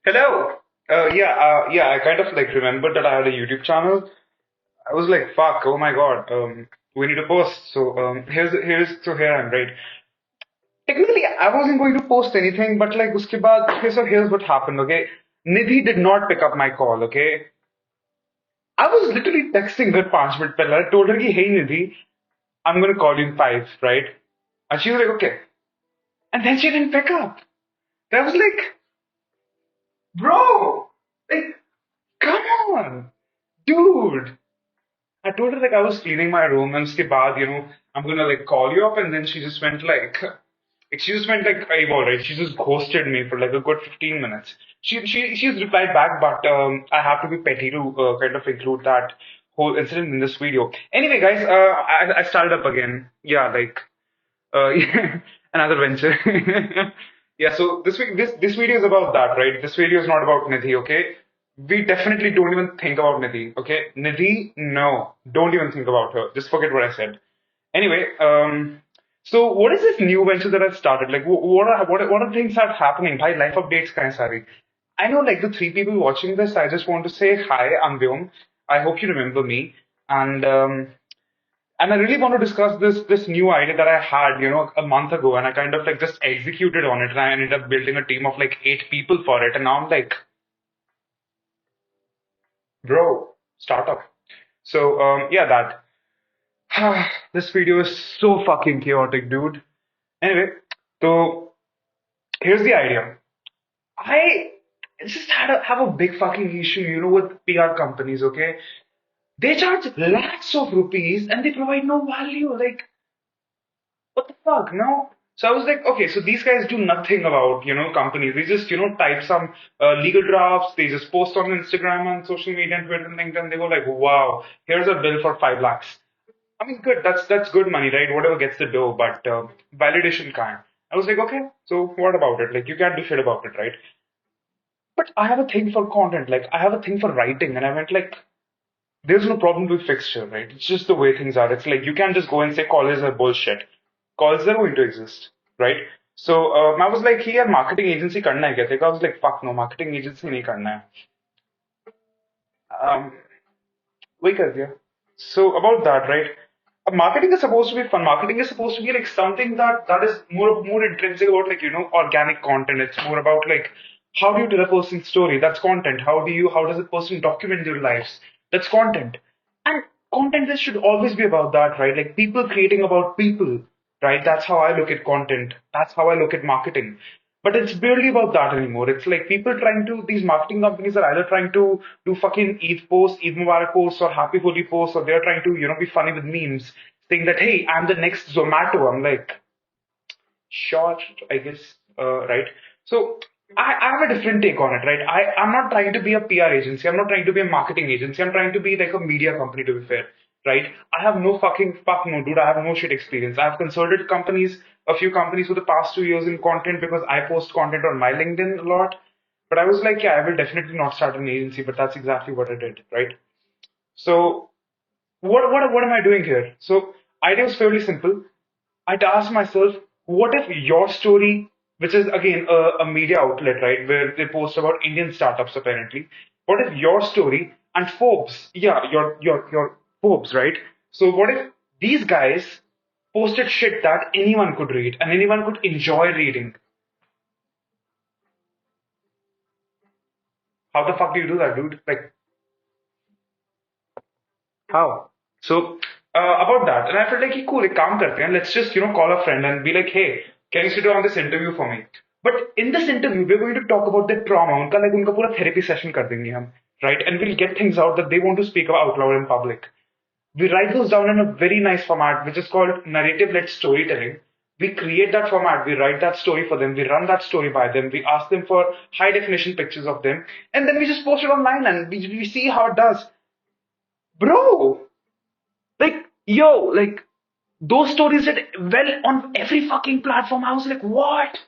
Hello. Yeah. I kind of like remembered that I had a YouTube channel. I was like, fuck. Oh my god. We need to post. So here I'm right. Technically, I wasn't going to post anything, but like uske baad. Okay, so here's what happened. Okay, Nidhi did not pick up my call. Okay, I was literally texting her 5 minutes pehle. I told her ki, hey Nidhi, I'm gonna call you in five, right? And she was like, okay. And then she didn't pick up. And I was like, bro, like, come on, dude. I told her like I was cleaning my room and uske baad, I'm gonna like call you up and then she just went like she just went like AWOL, right? She just ghosted me for like a good 15 minutes. She's replied back, but I have to be petty to kind of include that whole incident in this video. Anyway, guys, I started up again. Yeah, like yeah, another venture. Yeah, so this video is about that, right? This video is not about Nidhi, okay? We definitely don't even think about Nidhi, okay? Nidhi, no, don't even think about her. Just forget what I said. Anyway, so what is this new venture that I've started? Like, what are things that are happening? Bhai, life updates kind of sorry. I know, like the three people watching this. I just want to say hi. I'm Vyom. I hope you remember me, and I really want to discuss this new idea that I had, a month ago, and I kind of like just executed on it, and I ended up building a team of like 8 people for it, and now I'm like, bro, startup. So yeah, that. This video is so fucking chaotic, dude. Anyway, so here's the idea. I just have a big fucking issue, with PR companies. Okay, they charge lakhs of rupees and they provide no value. Like, what the fuck, no? So I was like, okay, so these guys do nothing about, companies. They just, type some legal drafts. They just post on Instagram and social media and Twitter and LinkedIn. They go like, wow, here's a bill for 5 lakhs. I mean, good. That's good money, right? Whatever gets the dough, but validation can't. I was like, okay, so what about it? Like, you can't do shit about it, right? But I have a thing for content. Like, I have a thing for writing, and I went like, there's no problem to be fixed here, right? It's just the way things are. It's like you can't just go and say colleges are bullshit. Colleges are going to exist, right? So I was like, "Hey, यार marketing agency करना है क्या?" I was like, "Fuck no, marketing agency नहीं करना है." Um, वही कर दिया. So about that, right? Marketing is supposed to be fun. Marketing is supposed to be like something that is more intrinsic about like organic content. It's more about like how do you tell a person's story? That's content. How does a person document their lives? That's content. And content this should always be about that, right? Like people creating about people, right? That's how I look at content. That's how I look at marketing. But it's barely about that anymore. It's like people trying to, these marketing companies are either trying to do fucking Eid posts, Eid Mubarak posts, or Happy Holi posts, or they're trying to, be funny with memes, saying that, hey, I'm the next Zomato. I'm like, sure, I guess, right? So I have a different take on it, right? I'm not trying to be a PR agency. I'm not trying to be a marketing agency. I'm trying to be like a media company, to be fair, right? I have no fucking fuck no, dude. I have no shit experience. I've consulted companies, a few companies for the past 2 years in content because I post content on my LinkedIn a lot. But I was like, yeah, I will definitely not start an agency, but that's exactly what I did, right? So what am I doing here? So idea was fairly simple. I'd ask myself, what if your story, which is again a media outlet, right, where they post about Indian startups apparently, what if your story and Forbes, yeah, your Forbes, right? So what if these guys posted shit that anyone could read and anyone could enjoy reading? How the fuck do you do that, dude? Like, how? So about that, and I felt like, "Hey, cool, एक काम करते हैं. Let's just call a friend and be like, hey, can you sit on this interview for me? But in this interview, we're going to talk about their trauma. उनका पूरा therapy session कर देंगे हम, right? And we'll get things out that they want to speak about out loud in public. We write those down in a very nice format, which is called narrative-led storytelling. We create that format, we write that story for them, we run that story by them, we ask them for high definition pictures of them, and then we just post it online and we see how it does. Bro, like, yo, like those stories did well on every fucking platform. I was like, what?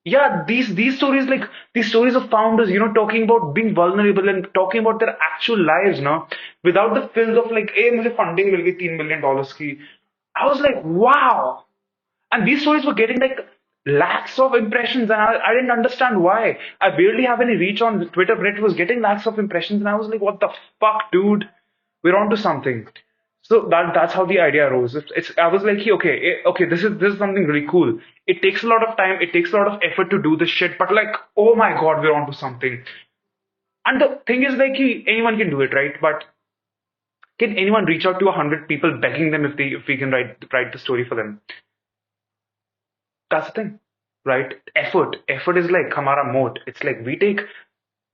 Yeah, these stories, like these stories of founders, talking about being vulnerable and talking about their actual lives, no, without the fills of like, hey, मुझे funding मिल गई $3 million की. I was like, wow. And these stories were getting like lakhs of impressions, and I didn't understand why. I barely have any reach on Twitter, but it was getting lakhs of impressions, and I was like, "What the fuck, dude? We're onto something." So that's how the idea arose. I was like, "Hey, okay, okay, this is something really cool. It takes a lot of time, it takes a lot of effort to do this shit, but like, oh my god, we're onto something." And the thing is, like, anyone can do it, right? But can anyone reach out to 100 people begging them if we can write the story for them? That's the thing, right? Effort is like Hamara mode. It's like we take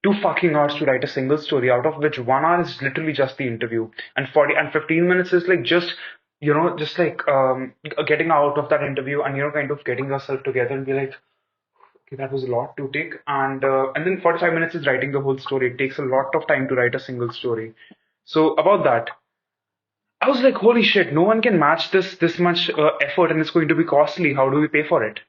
2 fucking hours to write a single story, out of which 1 hour is literally just the interview, and 15 minutes is like just just like getting out of that interview and kind of getting yourself together and be like, okay, that was a lot to take, and then 45 minutes is writing the whole story. It takes a lot of time to write a single story. So about that, I was like, holy shit, no one can match this much effort, and it's going to be costly. How do we pay for it?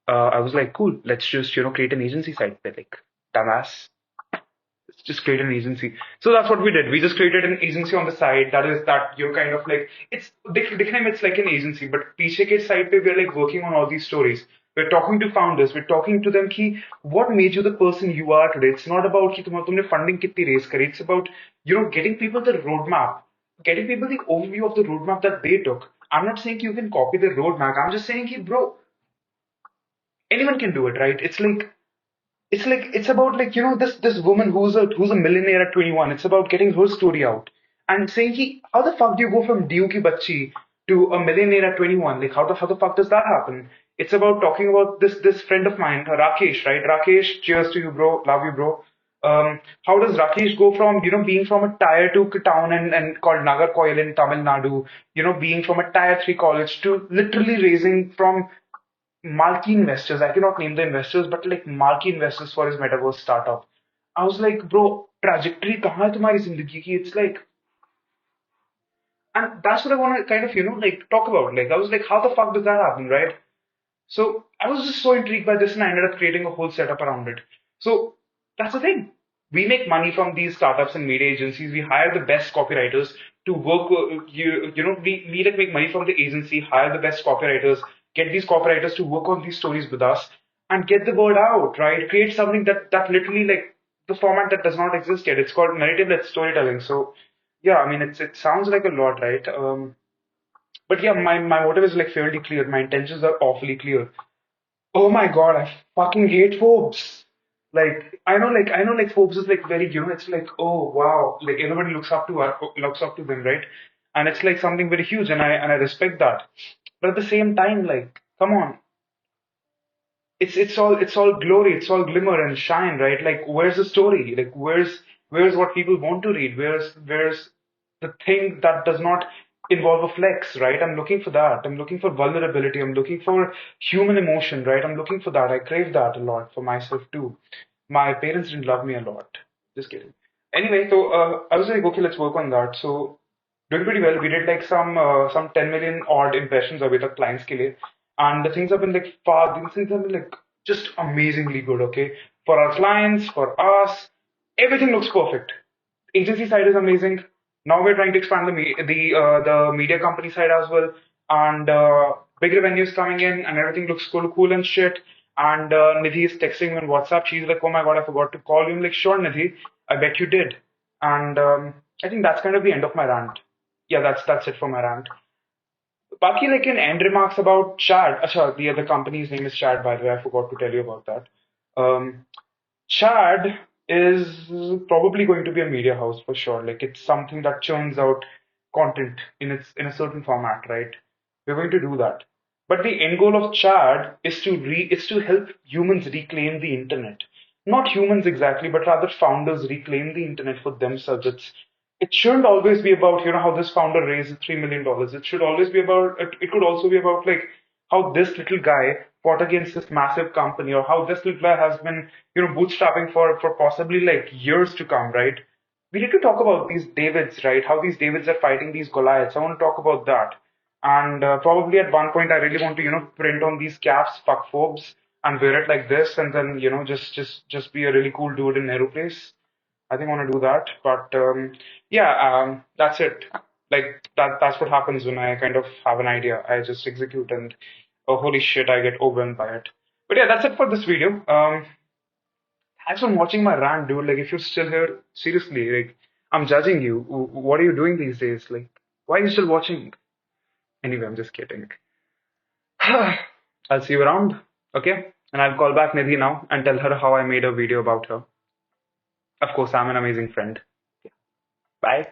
I was like, cool, let's just, create an agency site. They're like, dumbass, let's just create an agency. So that's what we did. We just created an agency on the side. That is that you're kind of like, it's like an agency, but पीछे के side पे we're like working on all these stories. We're talking to founders. We're talking to them कि what made you the person you are today. It's not about कि तुमने funding कितनी raise करी. It's about, getting people the roadmap, getting people the overview of the roadmap that they took. I'm not saying you can copy the roadmap. I'm just saying, bro, anyone can do it, right? It's about like this woman who's a millionaire at 21. It's about getting her story out and saying, how the fuck do you go from Diu ki bachi to a millionaire at 21? Like how the fuck does that happen? It's about talking about this friend of mine, Rakesh, right? Rakesh, cheers to you, bro. Love you, bro. How does Rakesh go from being from a tier 2 town and called Nagarkoil in Tamil Nadu, being from a tier 3 college to literally raising from marquee investors. I cannot name the investors, but like marquee investors for his metaverse startup. I was like, bro, trajectory kahan hai tumhari zindagi ki? It's like, and that's what I want to kind of, like talk about. Like, I was like, how the fuck does that happen, right? So I was just so intrigued by this, and I ended up creating a whole setup around it. So that's the thing. We make money from these startups and media agencies. We hire the best copywriters to work. We like make money from the agency, hire the best copywriters, get these copywriters to work on these stories with us, and get the word out. Right? Create something that literally like the format that does not exist yet. It's called narrative-led storytelling. So yeah, I mean it sounds like a lot, right? But yeah, my motive is like fairly clear. My intentions are awfully clear. Oh my God, I fucking hate Forbes. Like Forbes is like very, it's like, oh wow, like everybody looks up to them, right? And it's like something very huge, and I respect that. But at the same time, like, come on, it's all glory, it's all glimmer and shine, right? Like, where's the story? Like, where's what people want to read? Where's the thing that does not involve a flex, right? I'm looking for that. I'm looking for vulnerability. I'm looking for human emotion, right? I'm looking for that. I crave that a lot for myself too. My parents didn't love me a lot. Just kidding. Anyway, so I was like, okay, let's work on that. So doing pretty well. We did like some 10 million odd impressions of it at clients ke liye. And the things have been like these things have been like just amazingly good, okay? For our clients, for us, everything looks perfect. Agency side is amazing. Now we're trying to expand the media company side as well, and big revenues coming in, and everything looks cool and shit. And Nidhi is texting me on WhatsApp. She's like, "Oh my God, I forgot to call you." I'm like, "Sure, Nidhi, I bet you did." And I think that's kind of the end of my rant. Yeah, that's it for my rant. Baki, like in end remarks about Chad. Acha, the other company's name is Chad, by the way. I forgot to tell you about that. Chad is probably going to be a media house for sure. Like it's something that churns out content in a certain format, right? We're going to do that. But the end goal of Chad is to help humans reclaim the internet. Not humans exactly, but rather founders reclaim the internet for themselves. It shouldn't always be about, how this founder raised $3 million. It should always be about, it could also be about like how this little guy fought against this massive company, or how this little guy has been, bootstrapping for possibly like years to come, right? We need to talk about these Davids, right? How these Davids are fighting these Goliaths. I want to talk about that. And probably at one point, I really want to, print on these caps, fuck Forbes, and wear it like this, and then, just be a really cool dude in Nehru Place. I think I want to do that. But yeah, that's it. Like that's what happens when I kind of have an idea. I just execute, and oh holy shit, I get overwhelmed by it. But yeah, that's it for this video. Thanks for watching my rant, dude. Like, if you're still here, seriously, like, I'm judging you. What are you doing these days? Like, why are you still watching? Anyway, I'm just kidding. I'll see you around, okay? And I'll call back Nidhi now and tell her how I made a video about her. Of course, I'm an amazing friend. Bye.